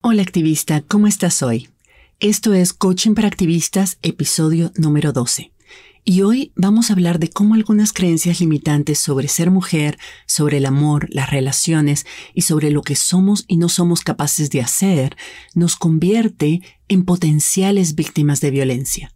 Hola activista, ¿cómo estás hoy? Esto es Coaching para Activistas, episodio número 12. Y hoy vamos a hablar de cómo algunas creencias limitantes sobre ser mujer, sobre el amor, las relaciones y sobre lo que somos y no somos capaces de hacer, nos convierte en potenciales víctimas de violencia.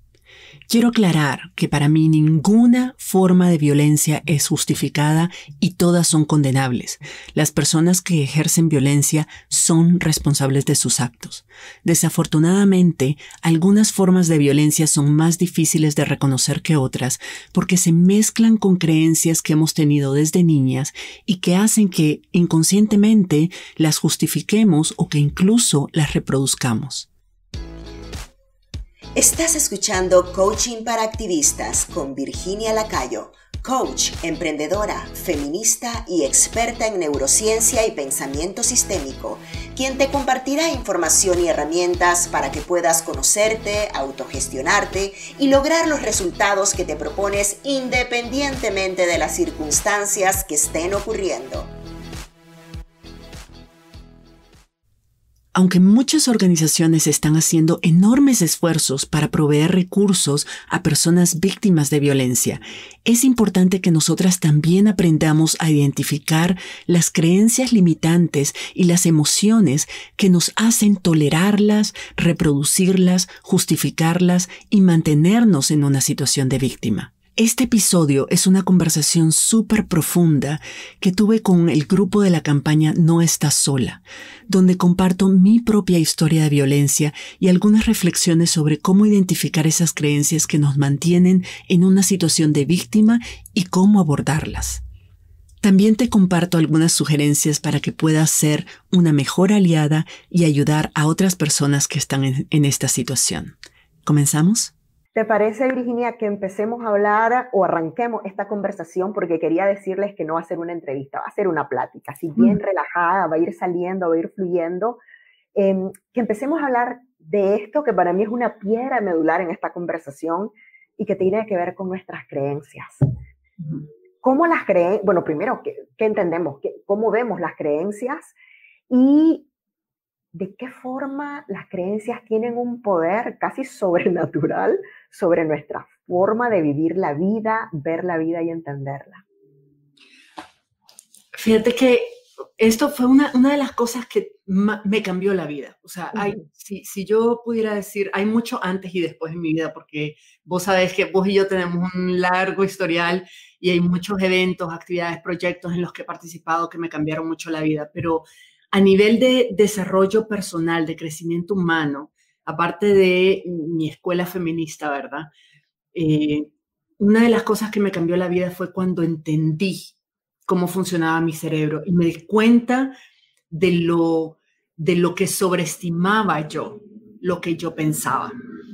Quiero aclarar que para mí ninguna forma de violencia es justificada y todas son condenables. Las personas que ejercen violencia son responsables de sus actos. Desafortunadamente, algunas formas de violencia son más difíciles de reconocer que otras porque se mezclan con creencias que hemos tenido desde niñas y que hacen que inconscientemente las justifiquemos o que incluso las reproduzcamos. Estás escuchando Coaching para Activistas con Virginia Lacayo, coach, emprendedora, feminista y experta en neurociencia y pensamiento sistémico, quien te compartirá información y herramientas para que puedas conocerte, autogestionarte y lograr los resultados que te propones independientemente de las circunstancias que estén ocurriendo. Aunque muchas organizaciones están haciendo enormes esfuerzos para proveer recursos a personas víctimas de violencia, es importante que nosotras también aprendamos a identificar las creencias limitantes y las emociones que nos hacen tolerarlas, reproducirlas, justificarlas y mantenernos en una situación de víctima. Este episodio es una conversación súper profunda que tuve con el grupo de la campaña No Estás Sola, donde comparto mi propia historia de violencia y algunas reflexiones sobre cómo identificar esas creencias que nos mantienen en una situación de víctima y cómo abordarlas. También te comparto algunas sugerencias para que puedas ser una mejor aliada y ayudar a otras personas que están en esta situación. ¿Comenzamos? ¿Te parece, Virginia, que empecemos a hablar o arranquemos esta conversación? Porque quería decirles que no va a ser una entrevista, va a ser una plática, así bien relajada, va a ir saliendo, va a ir fluyendo. Que empecemos a hablar de esto que para mí es una piedra medular en esta conversación y que tiene que ver con nuestras creencias. ¿Cómo las creencias? Bueno, primero, ¿qué entendemos? ¿Cómo vemos las creencias? Y ¿de qué forma las creencias tienen un poder casi sobrenatural sobre nuestra forma de vivir la vida, ver la vida y entenderla? Fíjate que esto fue una de las cosas que me cambió la vida. O sea, si yo pudiera decir, hay mucho antes y después en mi vida, porque vos sabés que vos y yo tenemos un largo historial y hay muchos eventos, actividades, proyectos en los que he participado que me cambiaron mucho la vida, pero a nivel de desarrollo personal, de crecimiento humano, aparte de mi escuela feminista, ¿verdad? Una de las cosas que me cambió la vida fue cuando entendí cómo funcionaba mi cerebro y me di cuenta de lo que sobreestimaba yo, lo que yo pensaba.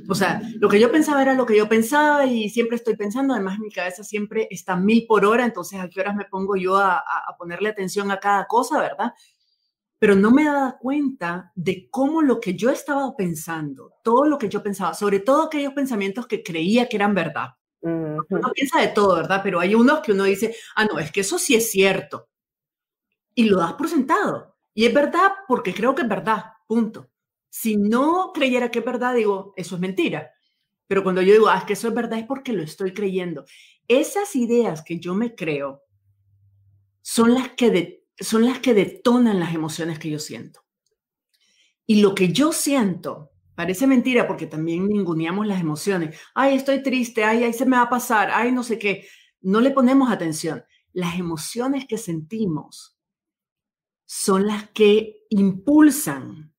O sea, lo que yo pensaba era lo que yo pensaba y siempre estoy pensando, además mi cabeza siempre está 1000 por hora, entonces ¿a qué horas me pongo yo a ponerle atención a cada cosa, verdad? Pero no me daba cuenta de cómo lo que yo estaba pensando, todo lo que yo pensaba, sobre todo aquellos pensamientos que creía que eran verdad. Uno piensa de todo, ¿verdad? Pero hay unos que uno dice, no, es que eso sí es cierto. Y lo das por sentado. Y es verdad porque creo que es verdad, punto. Si no creyera que es verdad, digo, eso es mentira. Pero cuando yo digo, es que eso es verdad, es porque lo estoy creyendo. Esas ideas que yo me creo son las que detonan las emociones que yo siento. Y lo que yo siento parece mentira porque también ninguneamos las emociones. Ay, estoy triste, ay, se me va a pasar, ay, no sé qué. No le ponemos atención. Las emociones que sentimos son las que impulsan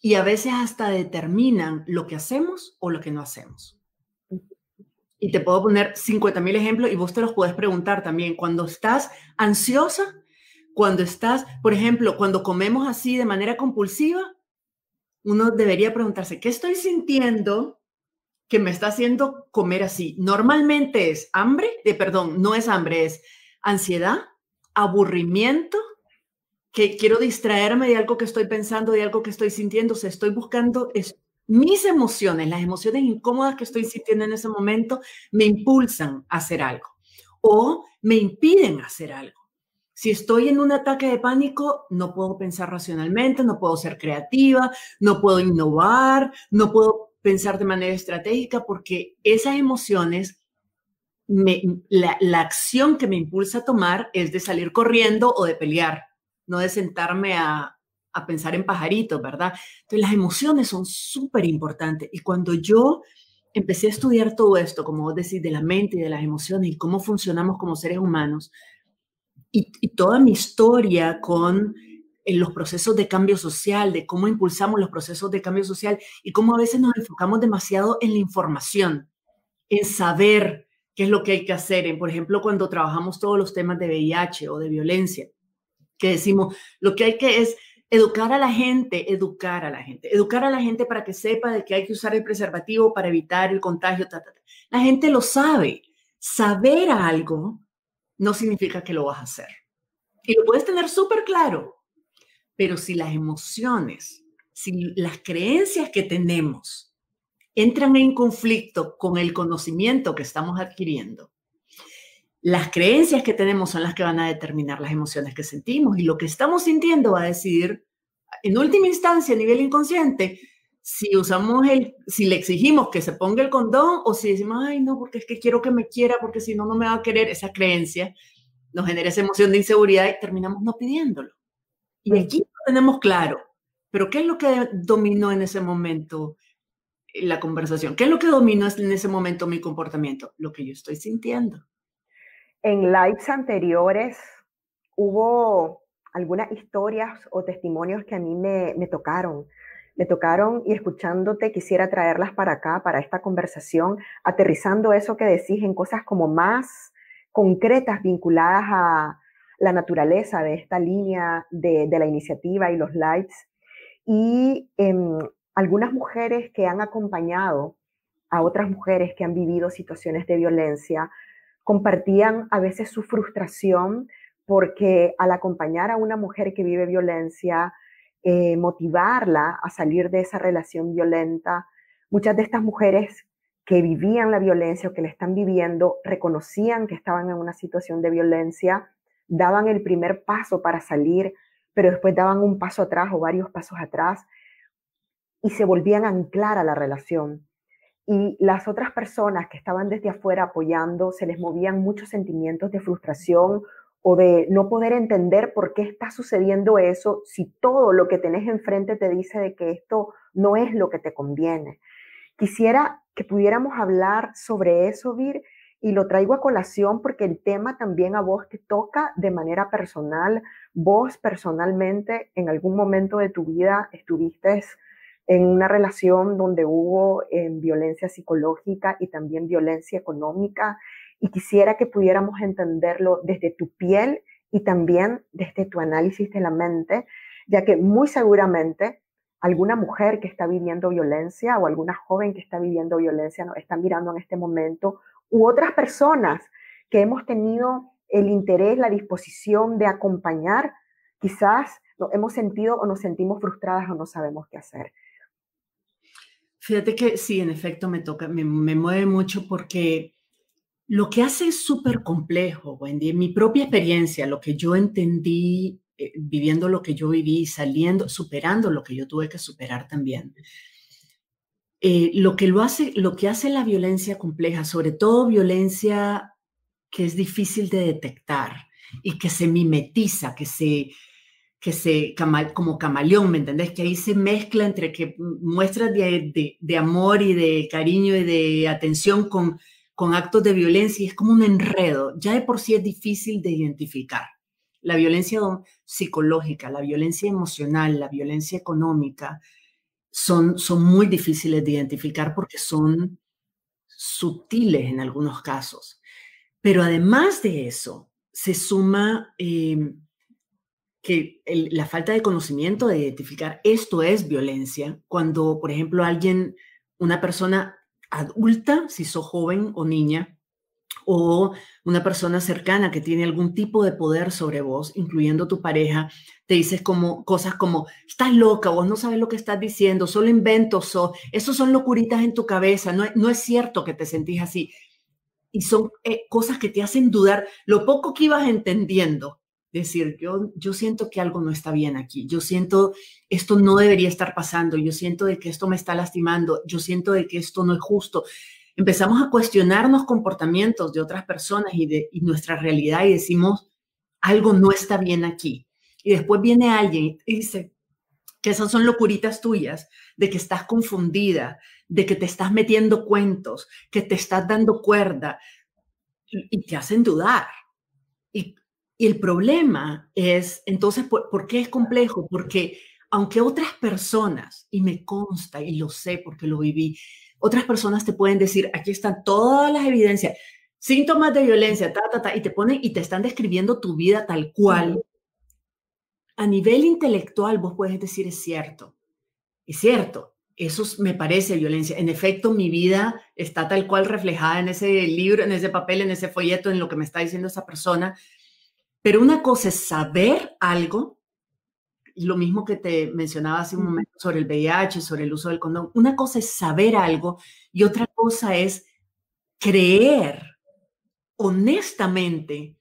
y a veces hasta determinan lo que hacemos o lo que no hacemos. Y te puedo poner 50,000 ejemplos y vos te los puedes preguntar también. Cuando estás ansiosa, cuando estás, por ejemplo, cuando comemos así de manera compulsiva, uno debería preguntarse, ¿qué estoy sintiendo que me está haciendo comer así? Normalmente es no es hambre, es ansiedad, aburrimiento, que quiero distraerme de algo que estoy pensando, de algo que estoy sintiendo. O sea, estoy buscando mis emociones, las emociones incómodas que estoy sintiendo en ese momento me impulsan a hacer algo o me impiden hacer algo. Si estoy en un ataque de pánico, no puedo pensar racionalmente, no puedo ser creativa, no puedo innovar, no puedo pensar de manera estratégica porque esas emociones, la acción que me impulsa a tomar es de salir corriendo o de pelear, no de sentarme a pensar en pajaritos, ¿verdad? Entonces las emociones son súper importantes y cuando yo empecé a estudiar todo esto, como vos decís, de la mente y de las emociones y cómo funcionamos como seres humanos, y toda mi historia con los procesos de cambio social, de cómo impulsamos los procesos de cambio social y cómo a veces nos enfocamos demasiado en la información, en saber qué es lo que hay que hacer. Por ejemplo, cuando trabajamos todos los temas de VIH o de violencia, que decimos, lo que hay que es educar a la gente para que sepa de que hay que usar el preservativo para evitar el contagio. La gente lo sabe. Saber algo no significa que lo vas a hacer. Y lo puedes tener súper claro, pero si las emociones, si las creencias que tenemos entran en conflicto con el conocimiento que estamos adquiriendo, las creencias que tenemos son las que van a determinar las emociones que sentimos y lo que estamos sintiendo va a decidir, en última instancia, a nivel inconsciente, si si le exigimos que se ponga el condón o si decimos, ay, no, porque es que quiero que me quiera, porque si no, no me va a querer. Esa creencia nos genera esa emoción de inseguridad y terminamos no pidiéndolo. Y aquí lo tenemos claro. Pero ¿qué es lo que dominó en ese momento la conversación? ¿Qué es lo que dominó en ese momento mi comportamiento? Lo que yo estoy sintiendo. En lives anteriores hubo algunas historias o testimonios que a mí me tocaron. Me tocaron y escuchándote quisiera traerlas para acá, para esta conversación, aterrizando eso que decís en cosas como más concretas vinculadas a la naturaleza de esta línea de la iniciativa y los lives. Y algunas mujeres que han acompañado a otras mujeres que han vivido situaciones de violencia, compartían a veces su frustración porque al acompañar a una mujer que vive violencia, motivarla a salir de esa relación violenta, muchas de estas mujeres que vivían la violencia o que la están viviendo reconocían que estaban en una situación de violencia, daban el primer paso para salir, pero después daban un paso atrás o varios pasos atrás y se volvían a anclar a la relación. Y las otras personas que estaban desde afuera apoyando, se les movían muchos sentimientos de frustración o de no poder entender por qué está sucediendo eso si todo lo que tenés enfrente te dice de que esto no es lo que te conviene. Quisiera que pudiéramos hablar sobre eso, Vir, y lo traigo a colación porque el tema también a vos te toca de manera personal. Vos personalmente en algún momento de tu vida estuviste en una relación donde hubo violencia psicológica y también violencia económica, y quisiera que pudiéramos entenderlo desde tu piel y también desde tu análisis de la mente, ya que muy seguramente alguna mujer que está viviendo violencia o alguna joven que está viviendo violencia nos está mirando en este momento, u otras personas que hemos tenido el interés, la disposición de acompañar, quizás nos hemos sentido o nos sentimos frustradas o no sabemos qué hacer. Fíjate que sí, en efecto me mueve mucho porque lo que hace es súper complejo, Wendy. En mi propia experiencia, lo que yo entendí, viviendo lo que yo viví, saliendo, superando lo que yo tuve que superar también. Lo que hace la violencia compleja, sobre todo violencia que es difícil de detectar y que se mimetiza, como camaleón, ¿me entendés? Que ahí se mezcla entre que muestras de amor y de cariño y de atención con actos de violencia, y es como un enredo. Ya de por sí es difícil de identificar. La violencia psicológica, la violencia emocional, la violencia económica son muy difíciles de identificar porque son sutiles en algunos casos. Pero además de eso, se suma que la falta de conocimiento de identificar esto es violencia. Cuando, por ejemplo, una persona adulta, si sos joven o niña, o una persona cercana que tiene algún tipo de poder sobre vos, incluyendo tu pareja, te dices cosas como, estás loca, vos no sabes lo que estás diciendo, solo inventos, esos son locuritas en tu cabeza, no es cierto que te sentís así. Y son cosas que te hacen dudar lo poco que ibas entendiendo decir, yo siento que algo no está bien aquí, yo siento esto no debería estar pasando, yo siento de que esto me está lastimando, yo siento de que esto no es justo. Empezamos a cuestionarnos comportamientos de otras personas y nuestra realidad y decimos, algo no está bien aquí. Y después viene alguien y dice que esas son locuritas tuyas, de que estás confundida, de que te estás metiendo cuentos, que te estás dando cuerda y te hacen dudar. Y el problema es, entonces, ¿por qué es complejo? Porque aunque otras personas, y me consta y lo sé porque lo viví, otras personas te pueden decir, aquí están todas las evidencias, síntomas de violencia, y te ponen y te están describiendo tu vida tal cual. A nivel intelectual, vos puedes decir, es cierto, eso me parece violencia. En efecto, mi vida está tal cual reflejada en ese libro, en ese papel, en ese folleto, en lo que me está diciendo esa persona. Pero una cosa es saber algo, lo mismo que te mencionaba hace un momento sobre el VIH, sobre el uso del condón. Una cosa es saber algo y otra cosa es creer honestamente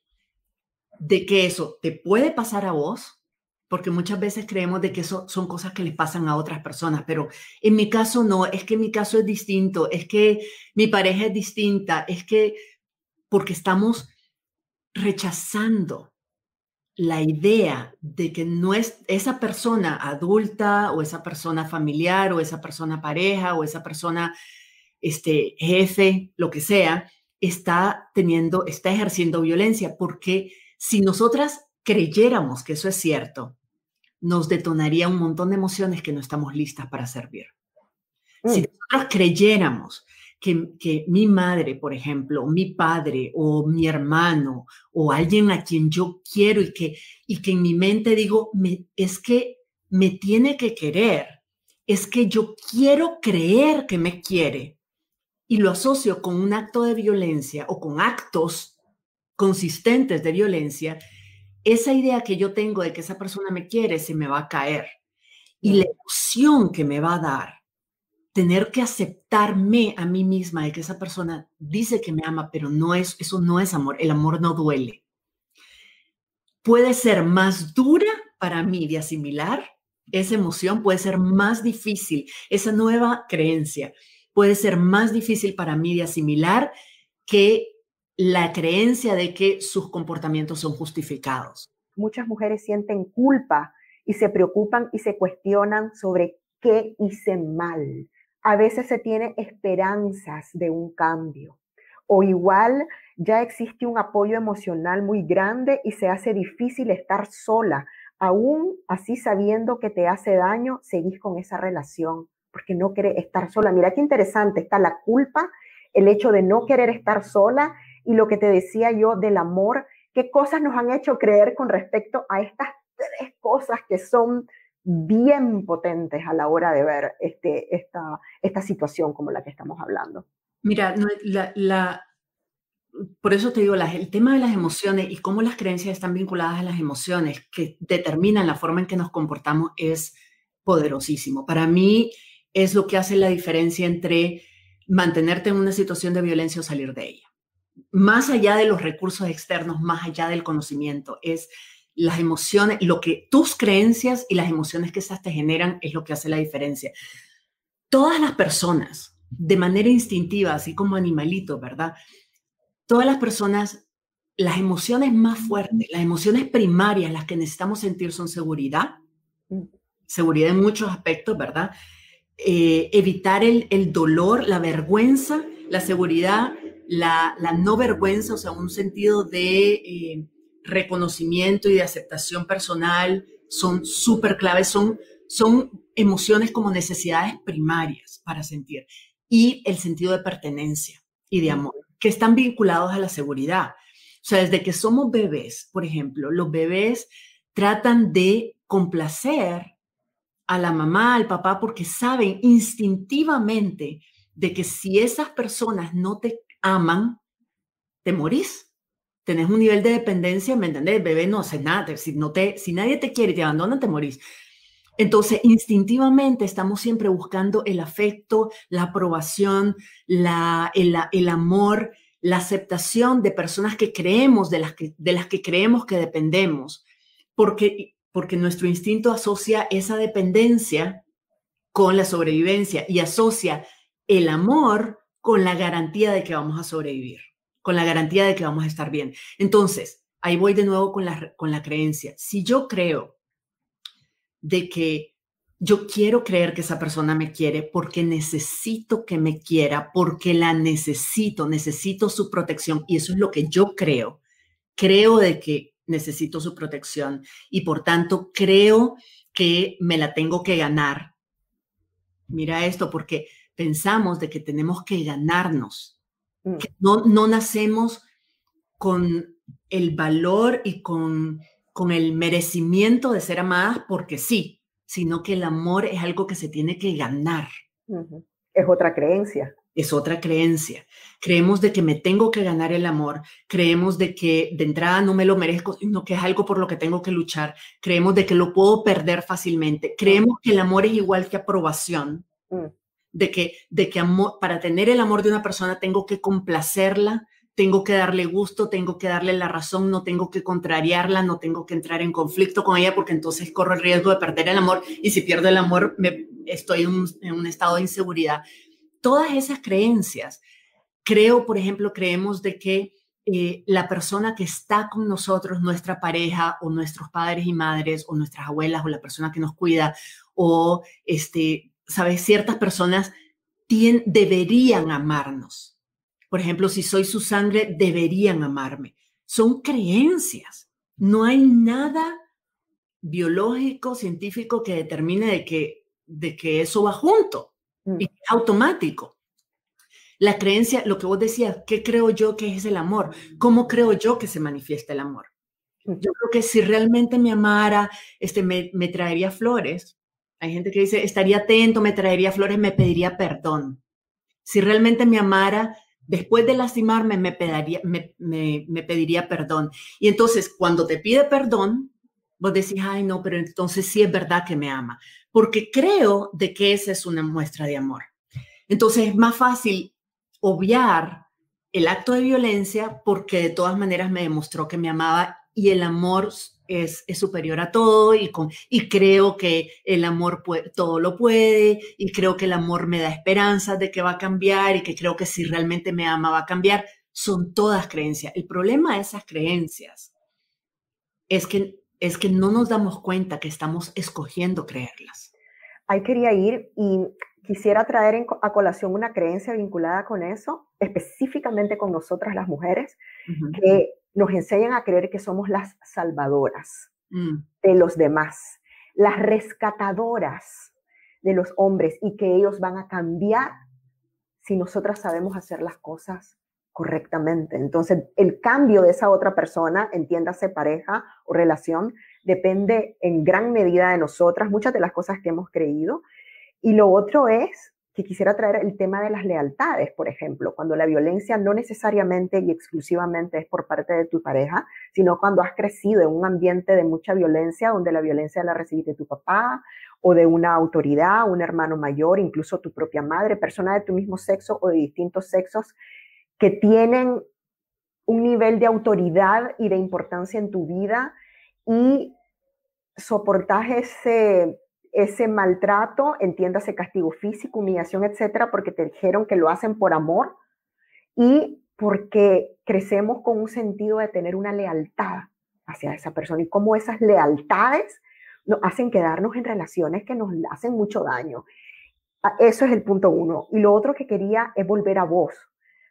de que eso te puede pasar a vos, porque muchas veces creemos de que eso son cosas que les pasan a otras personas, pero en mi caso no, es que mi caso es distinto, es que mi pareja es distinta, es que porque estamos rechazando la idea de que no es esa persona adulta o esa persona familiar o esa persona pareja o esa persona jefe, lo que sea, está ejerciendo violencia, porque si nosotras creyéramos que eso es cierto, nos detonaría un montón de emociones que no estamos listas para servir. Si nosotros creyéramos que mi madre, por ejemplo, mi padre o mi hermano o alguien a quien yo quiero y que en mi mente digo, es que me tiene que querer, es que yo quiero creer que me quiere y lo asocio con un acto de violencia o con actos consistentes de violencia, esa idea que yo tengo de que esa persona me quiere se me va a caer. Y la emoción que me va a dar tener que aceptarme a mí misma de que esa persona dice que me ama, pero eso no es amor. El amor no duele. Puede ser más dura para mí de asimilar esa emoción, puede ser más difícil. Esa nueva creencia puede ser más difícil para mí de asimilar que la creencia de que sus comportamientos son justificados. Muchas mujeres sienten culpa y se preocupan y se cuestionan sobre qué hice mal. A veces se tiene esperanzas de un cambio o igual ya existe un apoyo emocional muy grande y se hace difícil estar sola. Aún así sabiendo que te hace daño, seguís con esa relación porque no querés estar sola. Mira qué interesante, está la culpa, el hecho de no querer estar sola y lo que te decía yo del amor. ¿Qué cosas nos han hecho creer con respecto a estas tres cosas que son bien potentes a la hora de ver esta situación como la que estamos hablando? Mira, por eso te digo, el tema de las emociones y cómo las creencias están vinculadas a las emociones que determinan la forma en que nos comportamos es poderosísimo. Para mí es lo que hace la diferencia entre mantenerte en una situación de violencia o salir de ella. Más allá de los recursos externos, más allá del conocimiento, es las emociones, lo que tus creencias y las emociones que esas te generan es lo que hace la diferencia. Todas las personas, de manera instintiva, así como animalitos, ¿verdad? Todas las personas, las emociones más fuertes, las emociones primarias, las que necesitamos sentir son seguridad en muchos aspectos, ¿verdad? Evitar el dolor, la vergüenza, la seguridad, la no vergüenza, o sea, un sentido de reconocimiento y de aceptación personal son súper claves, son emociones como necesidades primarias para sentir. Y el sentido de pertenencia y de amor, que están vinculados a la seguridad. O sea, desde que somos bebés, por ejemplo, los bebés tratan de complacer a la mamá, al papá, porque saben instintivamente de que si esas personas no te aman, te morís. Tenés un nivel de dependencia, ¿me entendés? El bebé no hace nada. Si nadie te quiere y te abandona, te morís. Entonces, instintivamente estamos siempre buscando el afecto, la aprobación, el amor, la aceptación de personas que creemos, de las que creemos que dependemos porque nuestro instinto asocia esa dependencia con la sobrevivencia y asocia el amor con la garantía de que vamos a sobrevivir, con la garantía de que vamos a estar bien. Entonces, ahí voy de nuevo con la creencia. Si yo creo de que yo quiero creer que esa persona me quiere porque necesito que me quiera, porque la necesito su protección, y eso es lo que yo creo. Creo de que necesito su protección y por tanto creo que me la tengo que ganar. Mira esto, porque pensamos de que tenemos que ganarnos. Que no nacemos con el valor y con el merecimiento de ser amadas porque sí, sino que el amor es algo que se tiene que ganar. Es otra creencia. Es otra creencia. Creemos de que me tengo que ganar el amor. Creemos de que de entrada no me lo merezco, sino que es algo por lo que tengo que luchar. Creemos de que lo puedo perder fácilmente. Creemos que el amor es igual que aprobación. De que amor, para tener el amor de una persona tengo que complacerla, tengo que darle gusto, tengo que darle la razón, no tengo que contrariarla, no tengo que entrar en conflicto con ella porque entonces corro el riesgo de perder el amor y si pierdo el amor estoy en un estado de inseguridad. Todas esas creencias, creemos de que la persona que está con nosotros, nuestra pareja o nuestros padres y madres o nuestras abuelas o la persona que nos cuida o, ¿sabes? Ciertas personas deberían amarnos. Por ejemplo, si soy su sangre, deberían amarme. Son creencias. No hay nada biológico, científico que determine de que eso va junto. Y es automático. La creencia, lo que vos decías, ¿qué creo yo que es el amor? ¿Cómo creo yo que se manifiesta el amor? Yo creo que si realmente me amara, me traería flores. Hay gente que dice, estaría atento, me traería flores, me pediría perdón. Si realmente me amara, después de lastimarme, me pediría perdón. Y entonces, cuando te pide perdón, vos decís, ay, no, pero entonces sí es verdad que me ama. Porque creo de que esa es una muestra de amor. Entonces, es más fácil obviar el acto de violencia porque de todas maneras me demostró que me amaba y el amor es superior a todo y creo que el amor todo lo puede y creo que el amor me da esperanzas de que va a cambiar y que creo que si realmente me ama va a cambiar. Son todas creencias. El problema de esas creencias es que no nos damos cuenta que estamos escogiendo creerlas. Ahí quería ir y quisiera traer a colación una creencia vinculada con eso, específicamente con nosotras las mujeres, que nos enseñan a creer que somos las salvadoras de los demás, las rescatadoras de los hombres y que ellos van a cambiar si nosotras sabemos hacer las cosas correctamente. Entonces, el cambio de esa otra persona, entiéndase pareja o relación, depende en gran medida de nosotras, muchas de las cosas que hemos creído. Y lo otro es que quisiera traer el tema de las lealtades, por ejemplo, cuando la violencia no necesariamente y exclusivamente es por parte de tu pareja, sino cuando has crecido en un ambiente de mucha violencia, donde la violencia la recibiste de tu papá o de una autoridad, un hermano mayor, incluso tu propia madre, persona de tu mismo sexo o de distintos sexos que tienen un nivel de autoridad y de importancia en tu vida y soportas ese maltrato, entiéndase castigo físico, humillación, etcétera, porque te dijeron que lo hacen por amor y porque crecemos con un sentido de tener una lealtad hacia esa persona y cómo esas lealtades nos hacen quedarnos en relaciones que nos hacen mucho daño. Eso es el punto uno. Y lo otro que quería es volver a vos.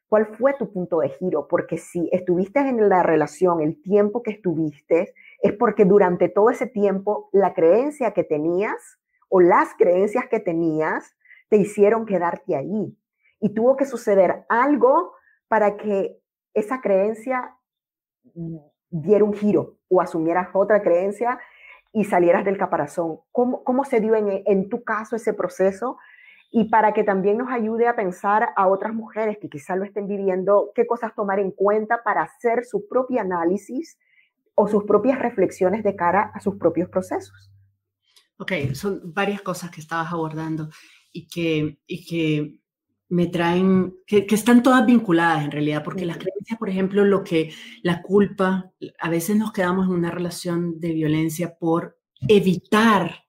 ¿Cuál fue tu punto de giro? Porque si estuviste en la relación el tiempo que estuviste, es porque durante todo ese tiempo la creencia que tenías o las creencias que tenías te hicieron quedarte ahí. Y tuvo que suceder algo para que esa creencia diera un giro o asumieras otra creencia y salieras del caparazón. ¿Cómo se dio en tu caso ese proceso? Y para que también nos ayude a pensar a otras mujeres que quizás lo estén viviendo, qué cosas tomar en cuenta para hacer su propio análisis o sus propias reflexiones de cara a sus propios procesos. Ok, son varias cosas que estabas abordando y que me traen, que están todas vinculadas en realidad, porque las creencias violencia, por ejemplo, la culpa, a veces nos quedamos en una relación de violencia por evitar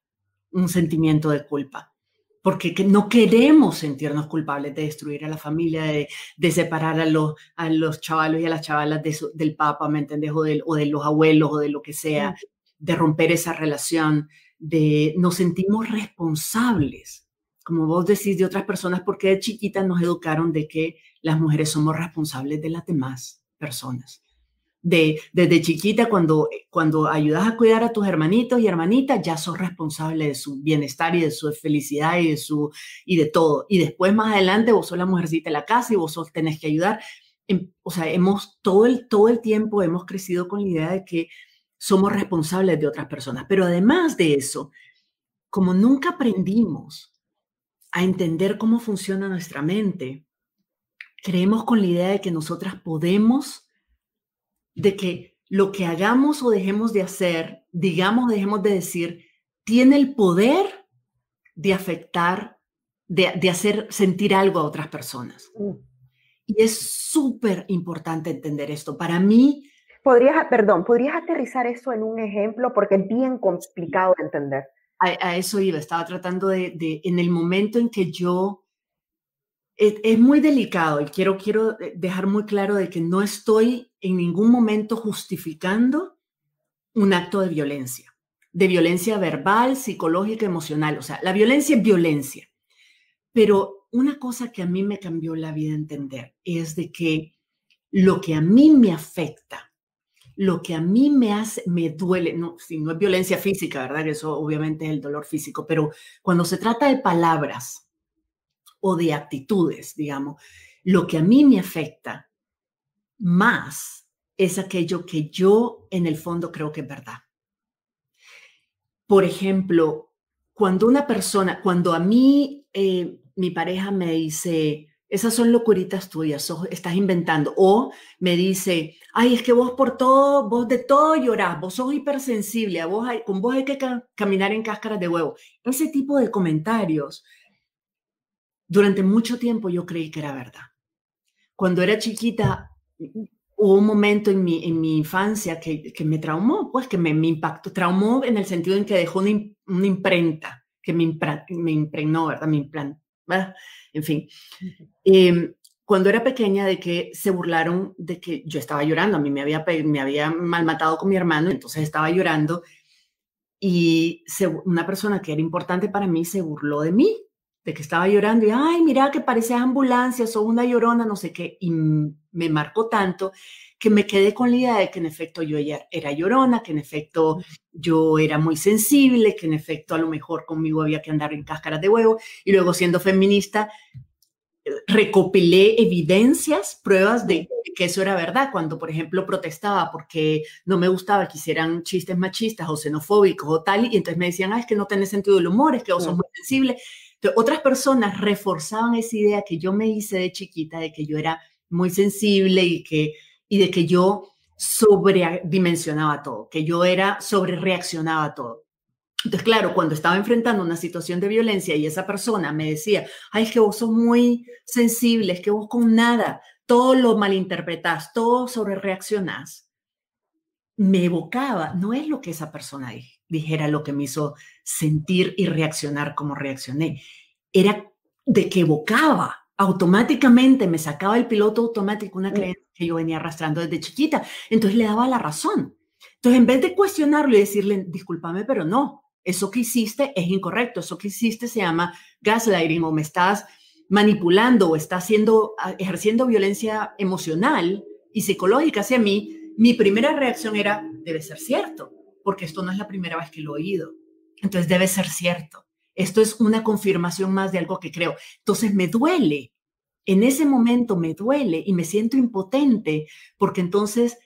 un sentimiento de culpa, porque no queremos sentirnos culpables de destruir a la familia, de separar a los chavalos y a las chavalas del papá, ¿me entendés? O de los abuelos o de lo que sea, de romper esa relación, nos sentimos responsables, como vos decís, de otras personas, porque de chiquitas nos educaron de que las mujeres somos responsables de las demás personas. Desde chiquita, cuando ayudas a cuidar a tus hermanitos y hermanitas, ya sos responsable de su bienestar y de su felicidad y de todo. Y después, más adelante, vos sos la mujercita de la casa y vos tenés que ayudar. O sea, todo el tiempo hemos crecido con la idea de que somos responsables de otras personas. Pero además de eso, como nunca aprendimos a entender cómo funciona nuestra mente, creemos con la idea de que nosotras podemos, de que lo que hagamos o dejemos de hacer, digamos, dejemos de decir, tiene el poder de afectar, de hacer sentir algo a otras personas. Y es súper importante entender esto. Para mí... ¿Podrías aterrizar eso en un ejemplo? Porque es bien complicado de entender. A eso iba. Estaba tratando en el momento en que yo... Es muy delicado y quiero dejar muy claro de que no estoy en ningún momento justificando un acto de violencia verbal, psicológica, emocional. O sea, la violencia es violencia. Pero una cosa que a mí me cambió la vida entender es de que lo que a mí me afecta, lo que a mí me duele, no, si no es violencia física, ¿verdad? Que eso obviamente es el dolor físico, pero cuando se trata de palabras o de actitudes, digamos, lo que a mí me afecta más es aquello que yo en el fondo creo que es verdad. Por ejemplo, cuando a mí mi pareja me dice, esas son locuritas tuyas, estás inventando, o me dice, ay, es que vos de todo llorás, vos sos hipersensible, con vos hay que caminar en cáscaras de huevo. Ese tipo de comentarios, durante mucho tiempo yo creí que era verdad. Cuando era chiquita, hubo un momento en mi infancia que me traumó, pues que me impactó, traumó en el sentido en que dejó una imprenta, que me impregnó, ¿verdad? ¿verdad? En fin. Cuando era pequeña, de que se burlaron de que yo estaba llorando, a mí me había malmatado con mi hermano, entonces estaba llorando y una persona que era importante para mí se burló de mí, de que estaba llorando y, ay, mira que pareces ambulancia, sos una llorona, no sé qué, y me marcó tanto que me quedé con la idea de que en efecto yo era llorona, que en efecto yo era muy sensible, que en efecto a lo mejor conmigo había que andar en cáscaras de huevo, y luego siendo feminista recopilé evidencias, pruebas de que eso era verdad, cuando por ejemplo protestaba porque no me gustaba que hicieran chistes machistas o xenofóbicos o tal, y entonces me decían, es que no tenés sentido del humor, es que vos sos muy sensible. Entonces, otras personas reforzaban esa idea que yo me hice de chiquita, de que yo era muy sensible y de que yo sobredimensionaba todo, que yo sobrereaccionaba a todo. Entonces, claro, cuando estaba enfrentando una situación de violencia y esa persona me decía, ay, es que vos sos muy sensible, es que vos con nada, todo lo malinterpretás, todo sobrereaccionás, me evocaba, no es lo que esa persona dijera lo que me hizo sentir y reaccionar como reaccioné, era de que evocaba, automáticamente me sacaba el piloto automático una creencia que yo venía arrastrando desde chiquita, entonces le daba la razón. Entonces, en vez de cuestionarlo y decirle, discúlpame, pero no, eso que hiciste es incorrecto, eso que hiciste se llama gaslighting o me estás manipulando o estás ejerciendo violencia emocional y psicológica hacia mí, mi primera reacción era, debe ser cierto, porque esto no es la primera vez que lo he oído. Entonces debe ser cierto. Esto es una confirmación más de algo que creo. Entonces me duele. En ese momento me duele y me siento impotente porque entonces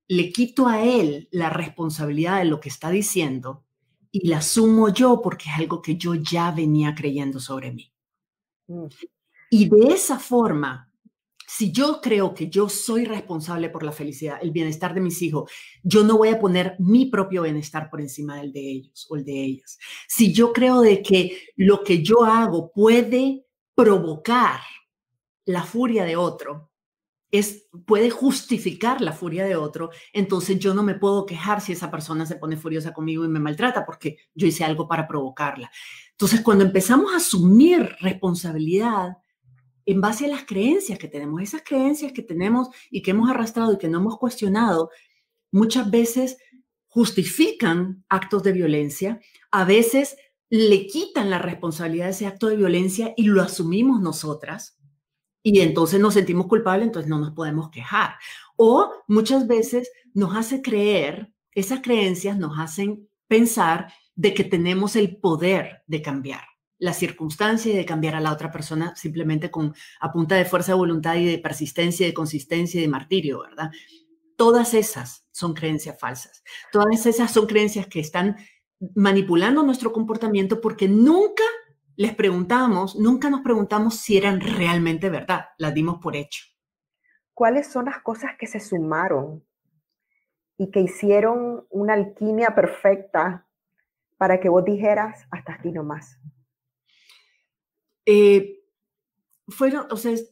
le quito a él la responsabilidad de lo que está diciendo y la asumo yo porque es algo que yo ya venía creyendo sobre mí. Y de esa forma, si yo creo que yo soy responsable por la felicidad, el bienestar de mis hijos, yo no voy a poner mi propio bienestar por encima del de ellos o el de ellas. Si yo creo de que lo que yo hago puede provocar la furia de otro, puede justificar la furia de otro, entonces yo no me puedo quejar si esa persona se pone furiosa conmigo y me maltrata porque yo hice algo para provocarla. Entonces, cuando empezamos a asumir responsabilidad en base a las creencias que tenemos, esas creencias que tenemos y que hemos arrastrado y que no hemos cuestionado, muchas veces justifican actos de violencia, a veces le quitan la responsabilidad de ese acto de violencia y lo asumimos nosotras. Y entonces nos sentimos culpables, entonces no nos podemos quejar. O muchas veces nos hace creer, esas creencias nos hacen pensar de que tenemos el poder de cambiar la circunstancia y de cambiar a la otra persona simplemente a punta de fuerza de voluntad y de persistencia, de consistencia y de martirio, ¿verdad? Todas esas son creencias falsas. Todas esas son creencias que están manipulando nuestro comportamiento porque nunca nos preguntamos si eran realmente verdad, las dimos por hecho. ¿Cuáles son las cosas que se sumaron y que hicieron una alquimia perfecta para que vos dijeras hasta aquí nomás?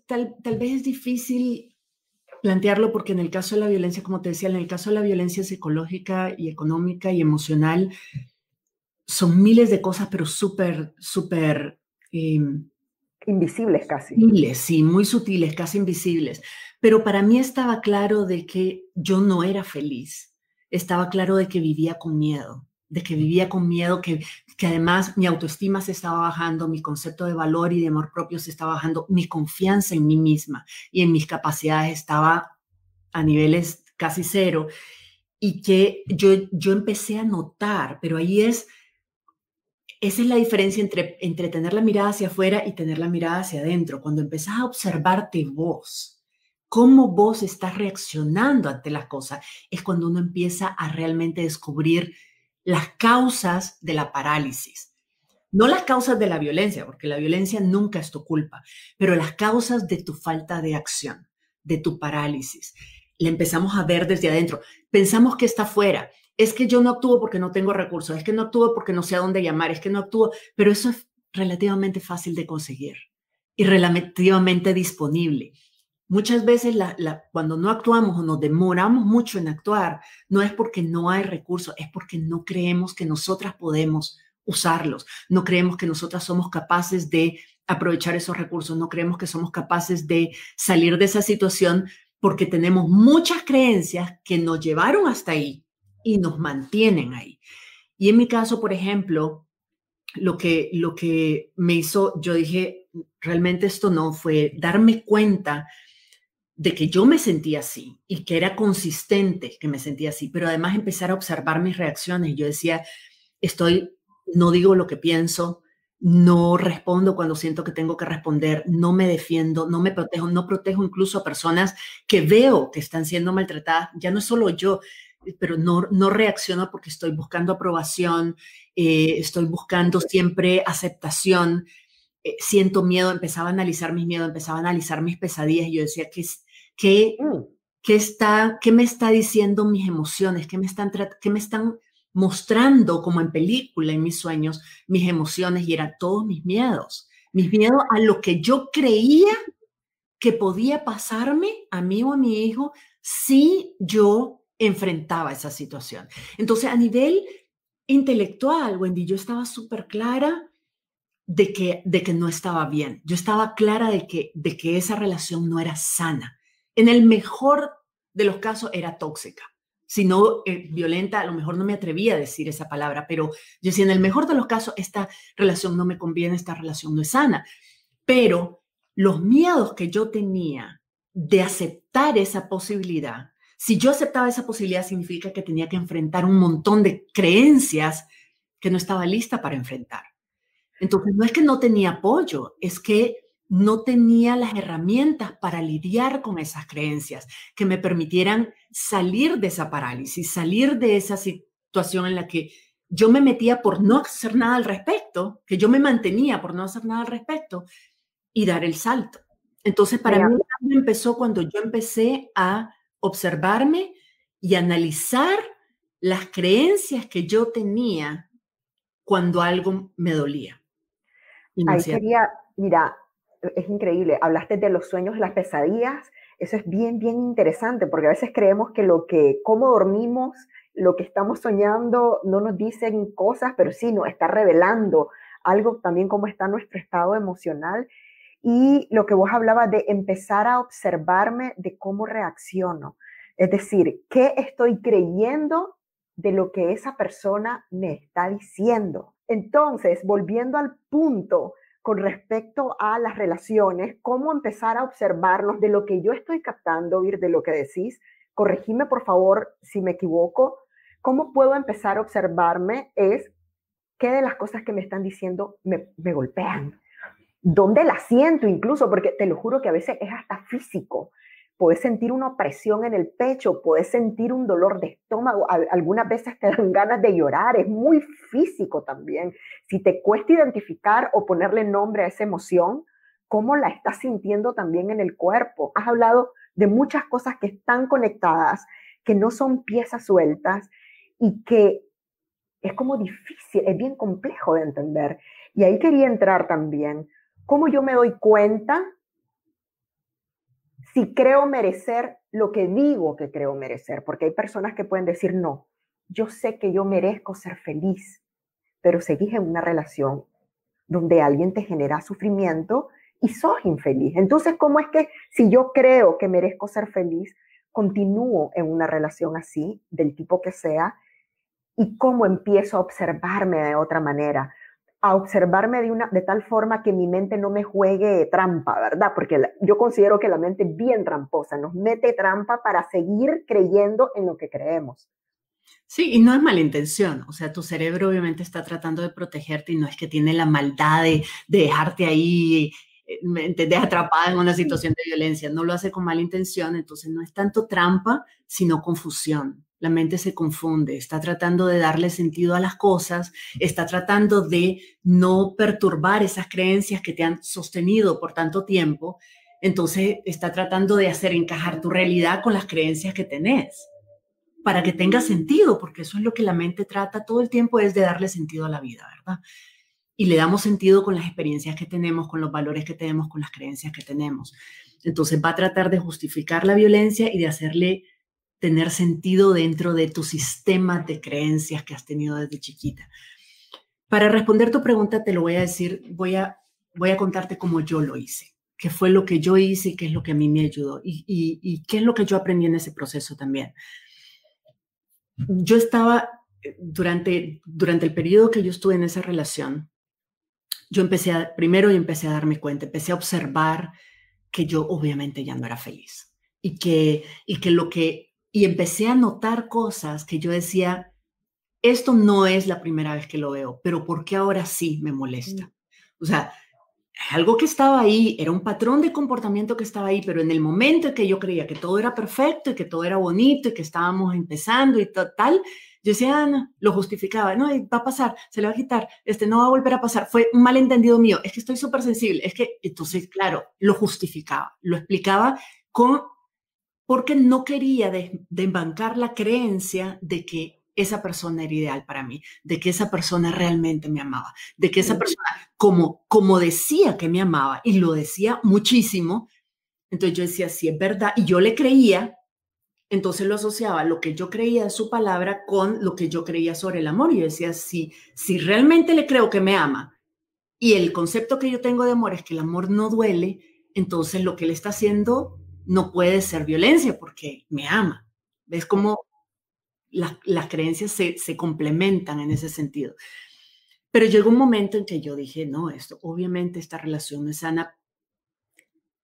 Tal vez es difícil plantearlo porque en el caso de la violencia, como te decía, en el caso de la violencia psicológica y económica y emocional, son miles de cosas, pero súper invisibles casi. Sutiles, sí, muy sutiles, casi invisibles. Pero para mí estaba claro de que yo no era feliz. Estaba claro de que vivía con miedo, que además mi autoestima se estaba bajando, mi concepto de valor y de amor propio se estaba bajando, mi confianza en mí misma y en mis capacidades estaba a niveles casi cero. Y que yo empecé a notar, pero esa es la diferencia entre tener la mirada hacia afuera y tener la mirada hacia adentro. Cuando empezás a observarte vos, cómo vos estás reaccionando ante las cosas, es cuando uno empieza a realmente descubrir las causas de la parálisis. No las causas de la violencia, porque la violencia nunca es tu culpa, pero las causas de tu falta de acción, de tu parálisis. La empezamos a ver desde adentro. Pensamos que está afuera. Es que yo no actúo porque no tengo recursos, es que no actúo porque no sé a dónde llamar, es que no actúo, pero eso es relativamente fácil de conseguir y relativamente disponible. Muchas veces cuando no actuamos o nos demoramos mucho en actuar, no es porque no hay recursos, es porque no creemos que nosotras podemos usarlos, no creemos que nosotras somos capaces de aprovechar esos recursos, no creemos que somos capaces de salir de esa situación porque tenemos muchas creencias que nos llevaron hasta ahí y nos mantienen ahí. Y en mi caso, por ejemplo, lo que me hizo, yo dije, realmente esto no fue darme cuenta de que yo me sentía así y que era consistente que me sentía así, pero además empezar a observar mis reacciones. Yo decía, no digo lo que pienso, no respondo cuando siento que tengo que responder, no me defiendo, no me protejo, no protejo incluso a personas que veo que están siendo maltratadas. Ya no es solo yo, pero no reacciono porque estoy buscando aprobación, estoy buscando siempre aceptación. Siento miedo, empezaba a analizar mis miedos, empezaba a analizar mis pesadillas y yo decía, ¿qué me está diciendo mis emociones? ¿Qué me están mostrando como en película, en mis sueños, mis emociones? Y eran todos mis miedos a lo que yo creía que podía pasarme a mí o a mi hijo si yo enfrentaba esa situación. Entonces, a nivel intelectual, Wendy, yo estaba súper clara de que no estaba bien. Yo estaba clara de que esa relación no era sana. En el mejor de los casos era tóxica. Si no violenta, a lo mejor no me atrevía a decir esa palabra, pero yo decía, en el mejor de los casos, esta relación no me conviene, esta relación no es sana. Pero los miedos que yo tenía de aceptar esa posibilidad, si yo aceptaba esa posibilidad, significa que tenía que enfrentar un montón de creencias que no estaba lista para enfrentar. Entonces, no es que no tenía apoyo, es que no tenía las herramientas para lidiar con esas creencias que me permitieran salir de esa parálisis, salir de esa situación en la que yo me metía por no hacer nada al respecto, que yo me mantenía por no hacer nada al respecto y dar el salto. Entonces, para mí el cambio empezó cuando yo empecé a observarme y analizar las creencias que yo tenía cuando algo me dolía. Ahí quería, mira, es increíble, hablaste de los sueños, las pesadillas, Eso es bien, bien interesante, porque a veces creemos que cómo dormimos, lo que estamos soñando, no nos dicen cosas, pero sí nos está revelando algo también cómo está nuestro estado emocional. Y lo que vos hablabas de empezar a observarme de cómo reacciono. Es decir, ¿qué estoy creyendo de lo que esa persona me está diciendo? Entonces, volviendo al punto con respecto a las relaciones, cómo empezar a observarnos de lo que yo estoy captando, Ir, de lo que decís. Corregime, por favor, si me equivoco. ¿Cómo puedo empezar a observarme? Es qué de las cosas que me están diciendo me golpean. ¿Dónde la siento incluso? Porque te lo juro que a veces es hasta físico. Puedes sentir una opresión en el pecho, puedes sentir un dolor de estómago, algunas veces te dan ganas de llorar, es muy físico también. Si te cuesta identificar o ponerle nombre a esa emoción, ¿cómo la estás sintiendo también en el cuerpo? Has hablado de muchas cosas que están conectadas, que no son piezas sueltas y que es como difícil, es bien complejo de entender. Y ahí quería entrar también. ¿Cómo yo me doy cuenta si creo merecer lo que digo que creo merecer? Porque hay personas que pueden decir, no, yo sé que yo merezco ser feliz, pero seguís en una relación donde alguien te genera sufrimiento y sos infeliz. Entonces, ¿cómo es que si yo creo que merezco ser feliz, continúo en una relación así, del tipo que sea, y cómo empiezo a observarme de otra manera? A observarme de tal forma que mi mente no me juegue trampa, ¿verdad? Porque yo considero que la mente es bien tramposa, nos mete trampa para seguir creyendo en lo que creemos. Sí, y no es mala intención. O sea, tu cerebro obviamente está tratando de protegerte y no es que tiene la maldad de dejarte ahí, ¿me entendés? Atrapada en una situación de violencia. No lo hace con mala intención, entonces no es tanto trampa, sino confusión. La mente se confunde, está tratando de darle sentido a las cosas, está tratando de no perturbar esas creencias que te han sostenido por tanto tiempo. Entonces está tratando de hacer encajar tu realidad con las creencias que tenés, para que tenga sentido, porque eso es lo que la mente trata todo el tiempo, es de darle sentido a la vida, ¿verdad? Y le damos sentido con las experiencias que tenemos, con los valores que tenemos, con las creencias que tenemos. Entonces va a tratar de justificar la violencia y de hacerle tener sentido dentro de tu sistema de creencias que has tenido desde chiquita. Para responder tu pregunta, te lo voy a decir, voy a contarte cómo yo lo hice, qué fue lo que yo hice y qué es lo que a mí me ayudó y qué es lo que yo aprendí en ese proceso también. Yo estaba, durante el periodo que yo estuve en esa relación, yo empecé a darme cuenta, empecé a observar que yo obviamente ya no era feliz y empecé a notar cosas que yo decía, esto no es la primera vez que lo veo, pero ¿por qué ahora sí me molesta? O sea, algo que estaba ahí, era un patrón de comportamiento que estaba ahí, pero en el momento en que yo creía que todo era perfecto y que todo era bonito y que estábamos empezando y tal, yo decía, no, lo justificaba, no, va a pasar, se le va a quitar, no va a volver a pasar, fue un malentendido mío, es que estoy súper sensible, entonces, claro, lo justificaba, lo explicaba porque no quería desbancar la creencia de que esa persona era ideal para mí, de que esa persona realmente me amaba, de que esa persona, como decía que me amaba, y lo decía muchísimo, entonces yo decía, sí, es verdad, y yo le creía, entonces lo asociaba lo que yo creía de su palabra con lo que yo creía sobre el amor, y yo decía, si realmente le creo que me ama, y el concepto que yo tengo de amor es que el amor no duele, entonces lo que él está haciendo no puede ser violencia porque me ama. ¿Ves cómo las creencias se complementan en ese sentido? Pero llegó un momento en que yo dije, no, obviamente esta relación no es sana.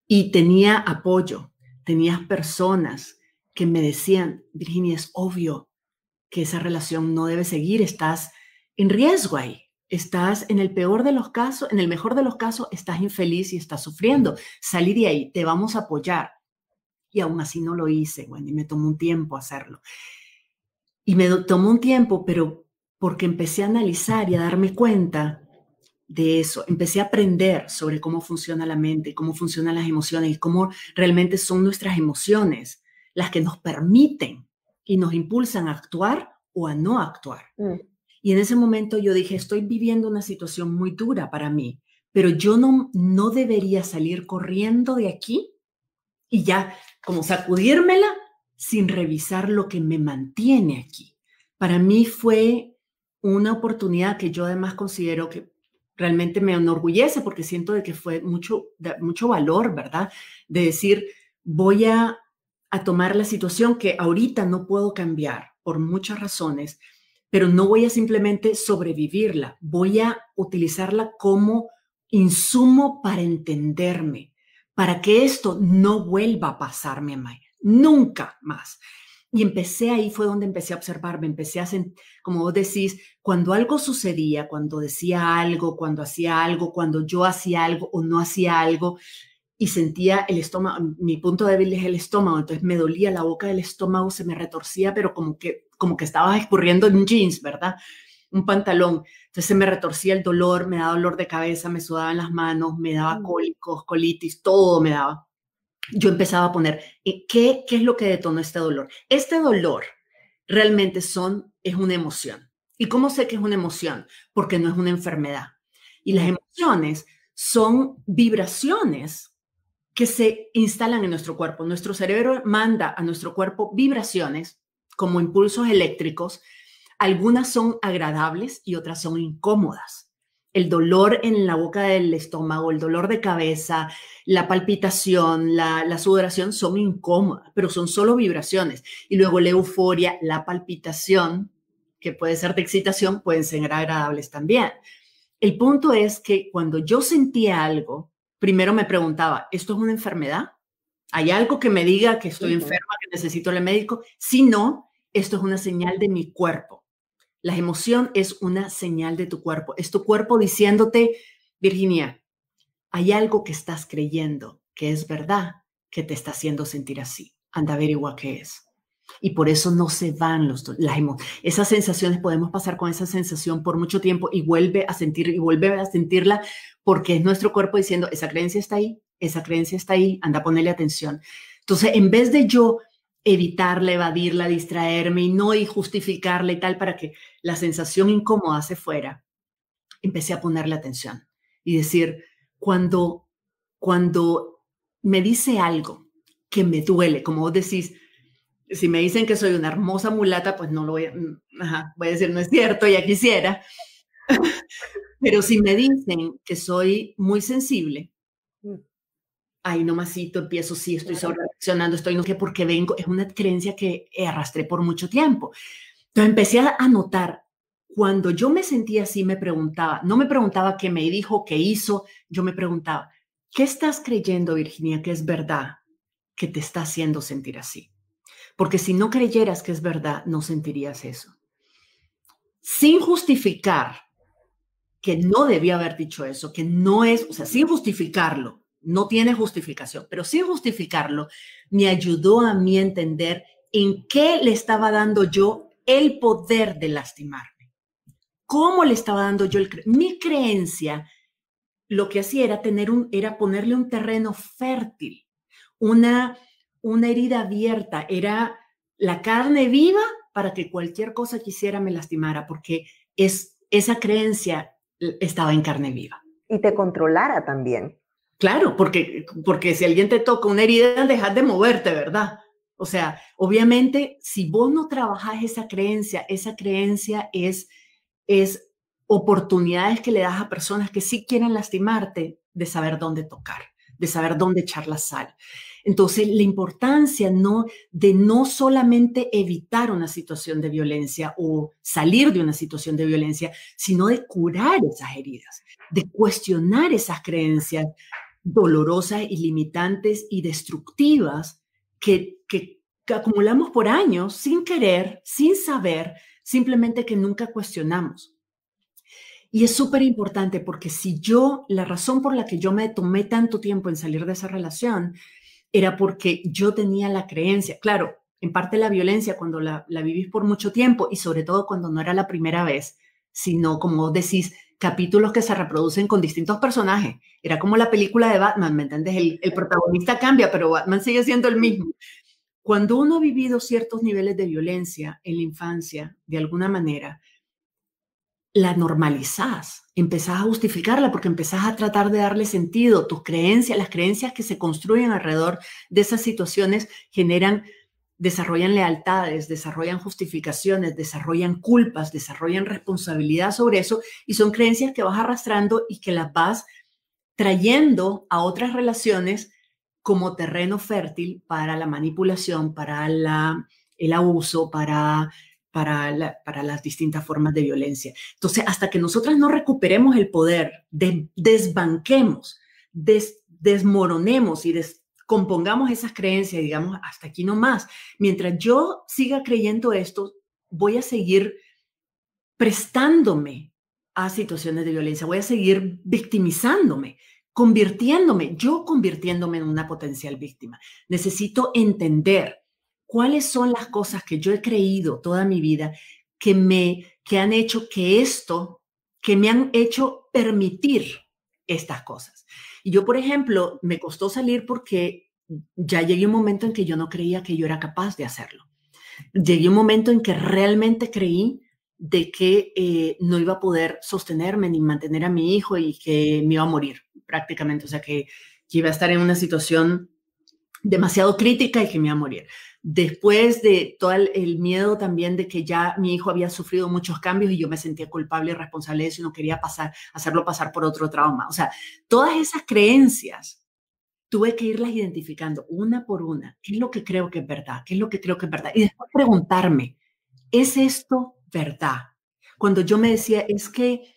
Y tenía apoyo, tenía personas que me decían, Virginia, es obvio que esa relación no debe seguir, estás en riesgo ahí. Estás en el peor de los casos, en el mejor de los casos, estás infeliz y estás sufriendo. Salí de ahí, te vamos a apoyar. Y aún así no lo hice, Wendy, me tomó un tiempo hacerlo. Y me tomó un tiempo, pero porque empecé a analizar y a darme cuenta de eso. Empecé a aprender sobre cómo funciona la mente, cómo funcionan las emociones y cómo realmente son nuestras emociones las que nos permiten y nos impulsan a actuar o a no actuar. Y en ese momento yo dije, estoy viviendo una situación muy dura para mí, pero yo no debería salir corriendo de aquí y ya como sacudírmela sin revisar lo que me mantiene aquí. Para mí fue una oportunidad que yo además considero que realmente me enorgullece porque siento de que fue mucho valor, ¿verdad? De decir, voy a tomar la situación que ahorita no puedo cambiar por muchas razones, pero no voy a simplemente sobrevivirla, voy a utilizarla como insumo para entenderme, para que esto no vuelva a pasarme más, nunca más. Y empecé ahí, fue donde empecé a observarme, empecé a sentir, como vos decís, cuando algo sucedía, cuando decía algo, cuando hacía algo, cuando yo hacía algo o no hacía algo, y sentía el estómago, mi punto débil es el estómago, entonces me dolía la boca del estómago, se me retorcía, pero como que estaba escurriendo en jeans, ¿verdad? Un pantalón. Entonces se me retorcía el dolor, me daba dolor de cabeza, me sudaban las manos, me daba cólicos, colitis, todo me daba. Yo empezaba a poner, ¿qué es lo que detonó este dolor? Este dolor realmente es una emoción. ¿Y cómo sé que es una emoción? Porque no es una enfermedad. Y las emociones son vibraciones que se instalan en nuestro cuerpo. Nuestro cerebro manda a nuestro cuerpo vibraciones como impulsos eléctricos. Algunas son agradables y otras son incómodas. El dolor en la boca del estómago, el dolor de cabeza, la palpitación, la sudoración son incómodas, pero son solo vibraciones. Y luego la euforia, la palpitación, que puede ser de excitación, pueden ser agradables también. El punto es que cuando yo sentía algo, primero me preguntaba, ¿esto es una enfermedad? ¿Hay algo que me diga que estoy enferma, que necesito ir al médico? Si no, esto es una señal de mi cuerpo. La emoción es una señal de tu cuerpo. Es tu cuerpo diciéndote, Virginia, hay algo que estás creyendo que es verdad, que te está haciendo sentir así. Anda, averigua qué es. Y por eso no se van esas sensaciones. Podemos pasar con esa sensación por mucho tiempo y vuelve a sentirla porque es nuestro cuerpo diciendo, esa creencia está ahí, anda a ponerle atención. Entonces, en vez de yo evitarla, evadirla, distraerme y justificarla y tal para que la sensación incómoda se fuera, empecé a ponerle atención y decir, cuando me dice algo que me duele, como vos decís, si me dicen que soy una hermosa mulata, pues no lo voy a decir, no es cierto, ya quisiera. Pero si me dicen que soy muy sensible, ahí nomasito empiezo, sí, estoy sobrereaccionando, porque vengo, es una creencia que arrastré por mucho tiempo. Entonces empecé a notar, cuando yo me sentía así, no me preguntaba qué me dijo, qué hizo, yo me preguntaba, ¿qué estás creyendo, Virginia, que es verdad, que te está haciendo sentir así? Porque si no creyeras que es verdad, no sentirías eso. Sin justificar que no debía haber dicho eso, que no es, o sea, sin justificarlo, no tiene justificación, pero sin justificarlo, me ayudó a mí a entender en qué le estaba dando yo el poder de lastimarme. ¿Cómo le estaba dando yo mi creencia? Lo que hacía era ponerle un terreno fértil, una herida abierta, era la carne viva para que cualquier cosa que hiciera me lastimara, porque esa creencia estaba en carne viva. Y te controlara también. Claro, porque si alguien te toca una herida, dejas de moverte, ¿verdad? O sea, obviamente, si vos no trabajas esa creencia es oportunidades que le das a personas que sí quieren lastimarte de saber dónde tocar, de saber dónde echar la sal. Entonces, la importancia de no solamente evitar una situación de violencia o salir de una situación de violencia, sino de curar esas heridas, de cuestionar esas creencias dolorosas y limitantes y destructivas que acumulamos por años sin querer, sin saber, simplemente que nunca cuestionamos. Y es súper importante porque la razón por la que yo me tomé tanto tiempo en salir de esa relación era porque yo tenía la creencia, claro, en parte la violencia cuando la vivís por mucho tiempo y sobre todo cuando no era la primera vez, sino como decís, capítulos que se reproducen con distintos personajes. Era como la película de Batman, ¿me entiendes? El protagonista cambia, pero Batman sigue siendo el mismo. Cuando uno ha vivido ciertos niveles de violencia en la infancia, de alguna manera, la normalizás, empezás a justificarla porque empezás a tratar de darle sentido. Tus creencias, las creencias que se construyen alrededor de esas situaciones desarrollan lealtades, desarrollan justificaciones, desarrollan culpas, desarrollan responsabilidad sobre eso y son creencias que vas arrastrando y que las vas trayendo a otras relaciones como terreno fértil para la manipulación, para el abuso, para las distintas formas de violencia. Entonces, hasta que nosotras no recuperemos el poder, desbanquemos, desmoronemos y compongamos esas creencias, digamos, hasta aquí no más. Mientras yo siga creyendo esto, voy a seguir prestándome a situaciones de violencia, voy a seguir victimizándome, convirtiéndome en una potencial víctima. Necesito entender cuáles son las cosas que yo he creído toda mi vida que han hecho que me han hecho permitir estas cosas. Y yo, por ejemplo, me costó salir porque ya llegué a un momento en que yo no creía que yo era capaz de hacerlo. Llegué a un momento en que realmente creí de que no iba a poder sostenerme ni mantener a mi hijo y que me iba a morir prácticamente. O sea, que iba a estar en una situación demasiado crítica y que me iba a morir. Después de todo el miedo también de que ya mi hijo había sufrido muchos cambios y yo me sentía culpable y responsable de eso y no quería hacerlo pasar por otro trauma. O sea, todas esas creencias tuve que irlas identificando una por una. ¿Qué es lo que creo que es verdad? ¿Qué es lo que creo que es verdad? Y después preguntarme, ¿es esto verdad? Cuando yo me decía, es que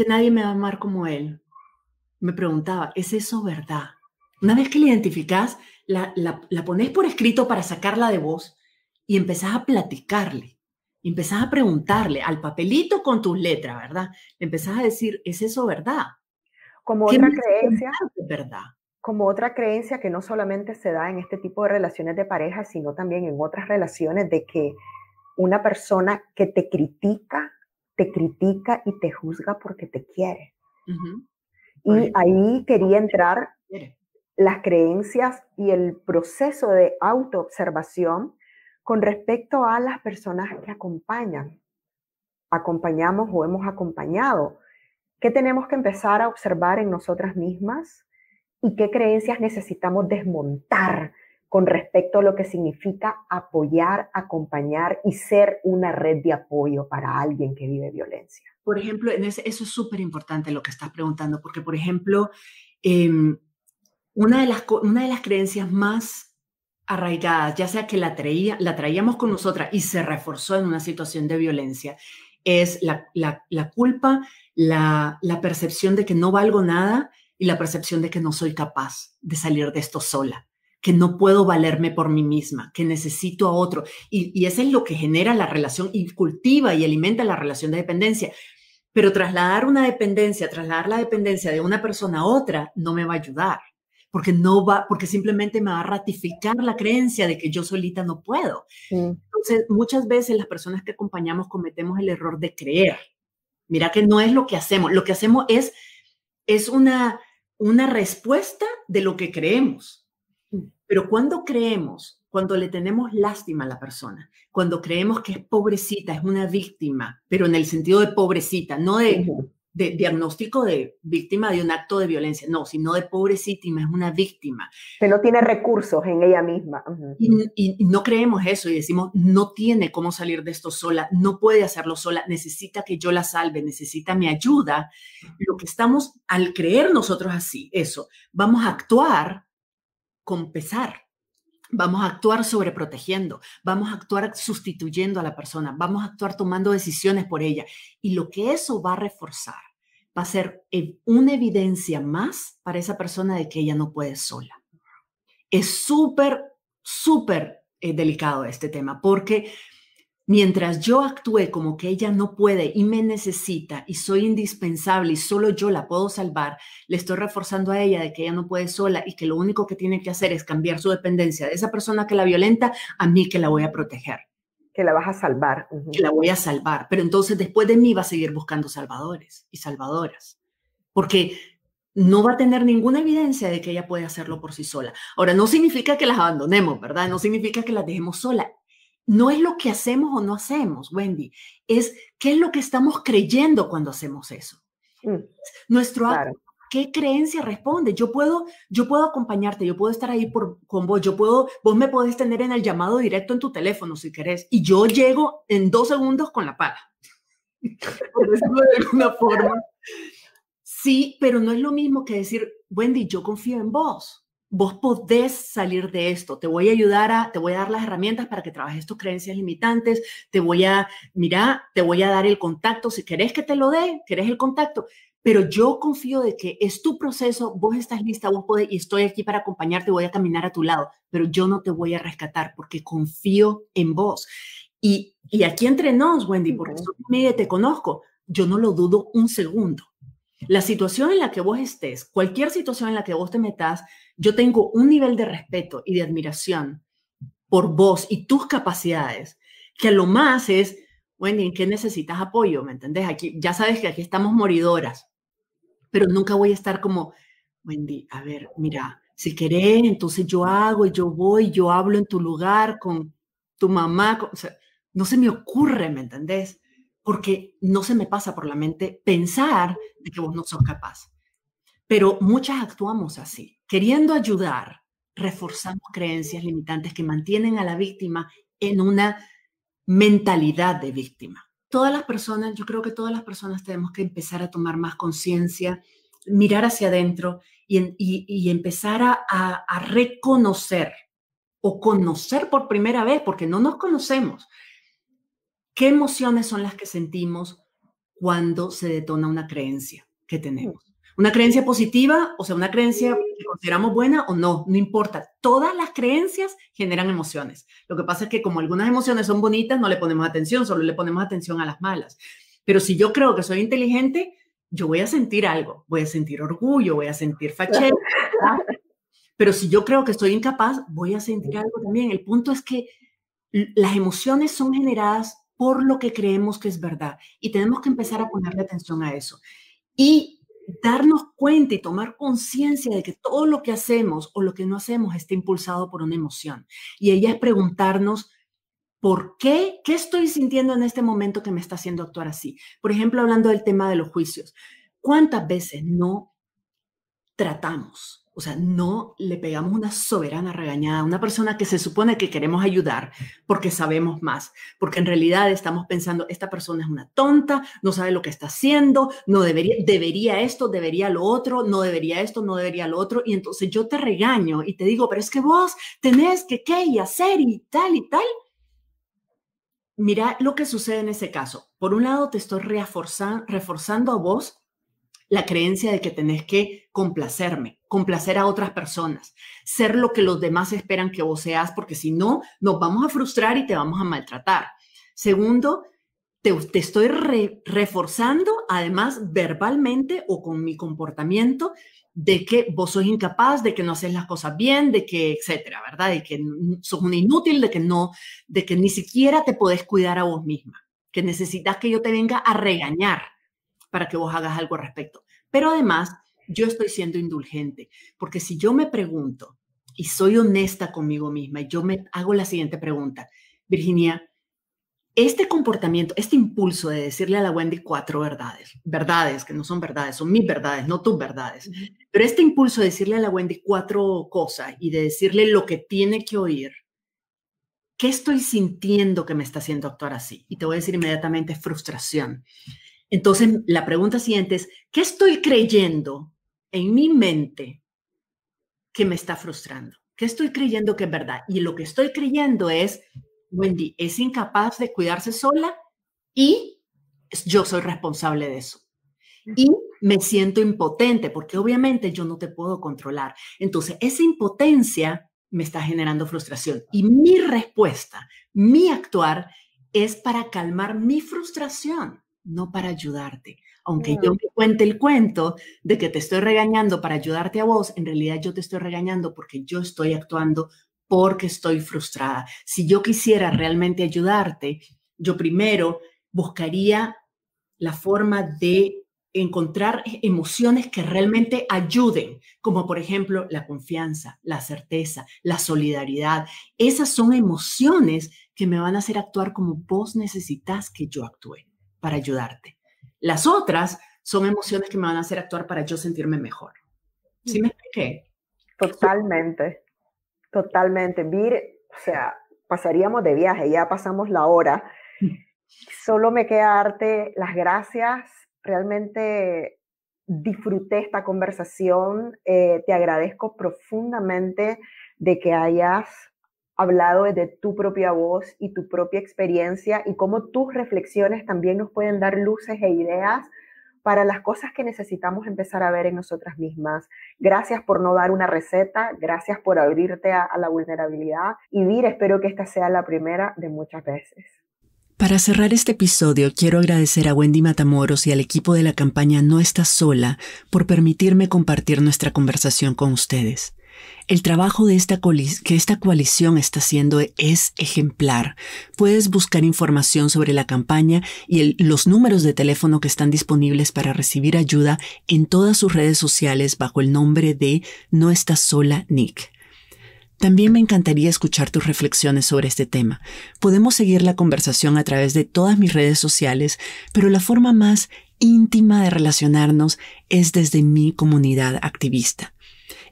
nadie me va a amar como él, me preguntaba, ¿es eso verdad? Una vez que la identificas, la pones por escrito para sacarla de vos y empezás a platicarle, empezás a preguntarle al papelito con tus letras, ¿verdad? Le empezás a decir, ¿es eso verdad? Como otra creencia, ¿verdad? Como otra creencia que no solamente se da en este tipo de relaciones de pareja, sino también en otras relaciones, de que una persona que te critica y te juzga porque te quiere. Y ahí quería entrar las creencias y el proceso de autoobservación con respecto a las personas que acompañamos o hemos acompañado. ¿Qué tenemos que empezar a observar en nosotras mismas y qué creencias necesitamos desmontar con respecto a lo que significa apoyar, acompañar y ser una red de apoyo para alguien que vive violencia? Por ejemplo, eso es súper importante lo que estás preguntando, porque, por ejemplo, una de las creencias más arraigadas, ya sea que la traíamos con nosotras y se reforzó en una situación de violencia, es la culpa, la percepción de que no valgo nada y la percepción de que no soy capaz de salir de esto sola, que no puedo valerme por mí misma, que necesito a otro. Y eso es lo que genera la relación y cultiva y alimenta la relación de dependencia. Pero trasladar la dependencia de una persona a otra no me va a ayudar, porque simplemente me va a ratificar la creencia de que yo solita no puedo. Entonces, muchas veces las personas que acompañamos cometemos el error de creer. Mira que no es lo que hacemos. Lo que hacemos es una respuesta de lo que creemos. Pero cuando le tenemos lástima a la persona, cuando creemos que es pobrecita, es una víctima, pero en el sentido de pobrecita, no de diagnóstico de víctima de un acto de violencia, no, sino de pobrecítima, es una víctima. Que no tiene recursos en ella misma. Y no creemos eso y decimos, no tiene cómo salir de esto sola, no puede hacerlo sola, necesita que yo la salve, necesita mi ayuda. Lo que estamos, al creer nosotros así, eso, vamos a actuar con pesar. Vamos a actuar sobreprotegiendo, vamos a actuar sustituyendo a la persona, vamos a actuar tomando decisiones por ella. Y lo que eso va a reforzar va a ser una evidencia más para esa persona de que ella no puede sola. Es súper, súper delicado este tema, porque mientras yo actúe como que ella no puede y me necesita y soy indispensable y solo yo la puedo salvar, le estoy reforzando a ella de que ella no puede sola y que lo único que tiene que hacer es cambiar su dependencia de esa persona que la violenta a mí, que la voy a proteger. Que la vas a salvar. Que la voy a salvar. Pero entonces después de mí va a seguir buscando salvadores y salvadoras. Porque no va a tener ninguna evidencia de que ella puede hacerlo por sí sola. Ahora, no significa que las abandonemos, ¿verdad? No significa que las dejemos sola. no es lo que hacemos o no hacemos, Wendy, es qué es lo que estamos creyendo cuando hacemos eso. Nuestro acto, Claro. ¿qué creencia responde? Yo puedo acompañarte, yo puedo estar ahí con vos, vos me podés tener en el llamado directo en tu teléfono si querés, y yo llego en 2 segundos con la pala, por decirlo de alguna forma. Sí, pero no es lo mismo que decir, Wendy, yo confío en vos. Vos podés salir de esto. Te voy a dar las herramientas para que trabajes tus creencias limitantes. Te voy a dar el contacto. Si querés que te lo dé, querés el contacto. Pero yo confío de que es tu proceso, vos estás lista, vos podés, y estoy aquí para acompañarte, voy a caminar a tu lado, pero yo no te voy a rescatar porque confío en vos. Y aquí entre nos, Wendy, porque te conozco, yo no lo dudo un segundo. La situación en la que vos estés, cualquier situación en la que vos te metas, yo tengo un nivel de respeto y de admiración por vos y tus capacidades, que a lo más es, Wendy, ¿en qué necesitas apoyo? ¿Me entendés? Aquí, ya sabes que aquí estamos moridoras, pero nunca voy a estar como, Wendy, a ver, mira, si querés, entonces yo hago y yo voy, yo hablo en tu lugar con tu mamá, o sea, no se me ocurre, ¿me entendés? Porque no se me pasa por la mente pensar de que vos no sos capaz. Pero muchas actuamos así, queriendo ayudar, reforzamos creencias limitantes que mantienen a la víctima en una mentalidad de víctima. Todas las personas, yo creo que todas las personas tenemos que empezar a tomar más conciencia, mirar hacia adentro y empezar a reconocer o conocer por primera vez, porque no nos conocemos. ¿Qué emociones son las que sentimos cuando se detona una creencia que tenemos? Una creencia positiva, o sea, una creencia que consideramos buena o no, no importa. Todas las creencias generan emociones. Lo que pasa es que como algunas emociones son bonitas, no le ponemos atención, solo le ponemos atención a las malas. Pero si yo creo que soy inteligente, yo voy a sentir algo. Voy a sentir orgullo, voy a sentir fachero. Pero si yo creo que estoy incapaz, voy a sentir algo también. El punto es que las emociones son generadas por lo que creemos que es verdad y tenemos que empezar a ponerle atención a eso y darnos cuenta y tomar conciencia de que todo lo que hacemos o lo que no hacemos está impulsado por una emoción. Y ella es preguntarnos, ¿por qué? ¿Qué estoy sintiendo en este momento que me está haciendo actuar así? Por ejemplo, hablando del tema de los juicios, ¿cuántas veces no tratamos? O sea, no le pegamos una soberana regañada a una persona que se supone que queremos ayudar porque sabemos más, porque en realidad estamos pensando, esta persona es una tonta, no sabe lo que está haciendo, no debería esto, debería lo otro, no debería esto, no debería lo otro, y entonces yo te regaño y te digo, pero es que vos tenés que qué y hacer y tal y tal. Mira lo que sucede en ese caso. Por un lado, te estoy reforzando a vos la creencia de que tenés que complacerme, complacer a otras personas, ser lo que los demás esperan que vos seas, porque si no, nos vamos a frustrar y te vamos a maltratar. Segundo, te estoy reforzando, además verbalmente o con mi comportamiento, de que vos sos incapaz, de que no haces las cosas bien, de que, etcétera, ¿verdad? De que sos una inútil, de que ni siquiera te podés cuidar a vos misma, que necesitas que yo te venga a regañar para que vos hagas algo al respecto. Pero además, yo estoy siendo indulgente, porque si yo me pregunto y soy honesta conmigo misma y yo me hago la siguiente pregunta, Virginia, este comportamiento, este impulso de decirle a la Wendy 4 verdades que no son verdades, son mis verdades, no tus verdades, pero este impulso de decirle a la Wendy 4 cosas y de decirle lo que tiene que oír, ¿qué estoy sintiendo que me está haciendo actuar así? Y te voy a decir inmediatamente frustración. Entonces, la pregunta siguiente es, ¿qué estoy creyendo en mi mente que me está frustrando? ¿Qué estoy creyendo que es verdad? Y lo que estoy creyendo es, Wendy es incapaz de cuidarse sola y yo soy responsable de eso. Y me siento impotente porque obviamente yo no te puedo controlar. Entonces, esa impotencia me está generando frustración. Y mi respuesta, mi actuar es para calmar mi frustración, no para ayudarte. Aunque yo me cuente el cuento de que te estoy regañando para ayudarte a vos, en realidad yo te estoy regañando porque yo estoy actuando porque estoy frustrada. Si yo quisiera realmente ayudarte, yo primero buscaría la forma de encontrar emociones que realmente ayuden, como por ejemplo la confianza, la certeza, la solidaridad. Esas son emociones que me van a hacer actuar como vos necesitas que yo actúe para ayudarte. Las otras son emociones que me van a hacer actuar para yo sentirme mejor. ¿Sí me expliqué? Totalmente, totalmente. Vir, o sea, pasaríamos de viaje, ya pasamos la hora. Solo me queda darte las gracias. Realmente disfruté esta conversación. Te agradezco profundamente de que hayas hablado desde tu propia voz y tu propia experiencia y cómo tus reflexiones también nos pueden dar luces e ideas para las cosas que necesitamos empezar a ver en nosotras mismas. Gracias por no dar una receta, gracias por abrirte a la vulnerabilidad y Vir, espero que esta sea la primera de muchas veces. Para cerrar este episodio, quiero agradecer a Wendy Matamoros y al equipo de la campaña No Estás Sola por permitirme compartir nuestra conversación con ustedes. El trabajo de que esta coalición está haciendo es ejemplar. Puedes buscar información sobre la campaña y los números de teléfono que están disponibles para recibir ayuda en todas sus redes sociales bajo el nombre de No Estás Sola, Nick. También me encantaría escuchar tus reflexiones sobre este tema. Podemos seguir la conversación a través de todas mis redes sociales, pero la forma más íntima de relacionarnos es desde mi comunidad activista.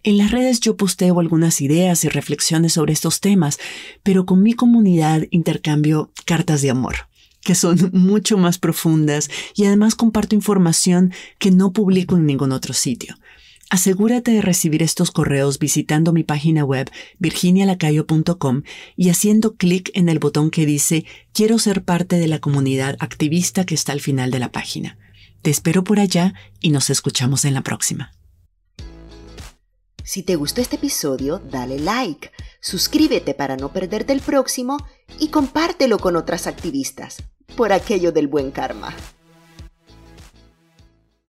En las redes yo posteo algunas ideas y reflexiones sobre estos temas, pero con mi comunidad intercambio cartas de amor, que son mucho más profundas y además comparto información que no publico en ningún otro sitio. Asegúrate de recibir estos correos visitando mi página web virginialacayo.com y haciendo clic en el botón que dice «Quiero ser parte de la comunidad activista» que está al final de la página. Te espero por allá y nos escuchamos en la próxima. Si te gustó este episodio, dale like, suscríbete para no perderte el próximo y compártelo con otras activistas, por aquello del buen karma.